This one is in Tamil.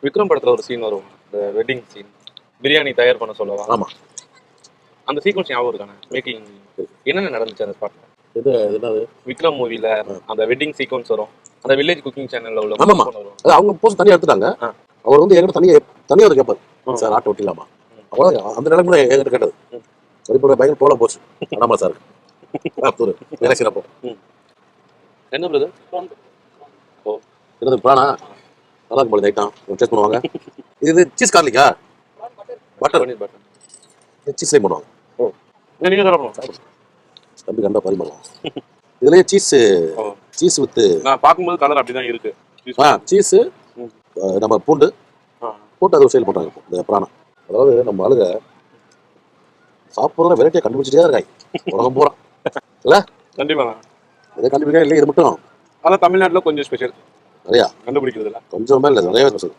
விக்ரம் படத்துல ஒரு சீன் வரும், இந்த வெட்டிங் சீன், பிரியாணி தயார் பண்ண சொல்லலாம். ஆமா. அந்த சீக்வன்ஸ் ஞாபகம் இருக்கானே, மேக்கிங் என்னென்ன நடந்துச்சு அந்த ஸ்பாட்ல? இது என்னது விக்ரம் மூவில அந்த வெட்டிங் சீக்வன்ஸ் வரும், அந்த வில்லேஜ் குக்கிங் சேனல்ல உள்ள ஆமாமா. வரும். அது அவங்க போஸ்ட் தனியாக எடுத்துட்டாங்க. அவர் வந்து என்கிட்ட தனியாக வந்து கேட்பார், சார் ஆட்டோ விட்டுலாமா? அவ்வளோ அந்த நிலைமை என்கிட்ட கேட்டது. இப்போ பயங்கர போல போச்சு. ஆமாம் சார் நினைச்சிடப்போ என்ன பிரதர்? ஓ, என்னது பிராணா நல்லா இருக்கும் போல ஐட்டம் டேஸ்ட் பண்ணுவாங்க. இது சீஸ் கார்லிக்கா பட்டர் பன்னீர் பட்டர். சீஸ்லேயே பண்ணுவாங்க. ஓ, நீங்க சாப்பிடணும். தம்பி கண்டா பரிமாறுவோம். இதுலயே சீஸ் வித்து நான் பார்க்கும்போது கலர் அப்படிதான் இருக்கு. சீஸ் நம்ம பூண்டு போட்டு அதை சேல் பண்றாங்க இந்த பிராணம். அதாவது நம்ம ஆளுங்க சாப்பிட்றத வெரைட்டியா கண்டுபிடிச்சிட்டே இருக்காங்க உலகம் பூரா. இல்ல கண்டிப்பா இதை கண்டுபிடிக்கா இல்லை, இது மட்டும் அதான் தமிழ்நாட்டுல கொஞ்சம் ஸ்பெஷல் நிறையா கண்டுபிடிக்கிறது இல்லை. கொஞ்சமே இல்லை, நிறையவே ஸ்பெஷல்.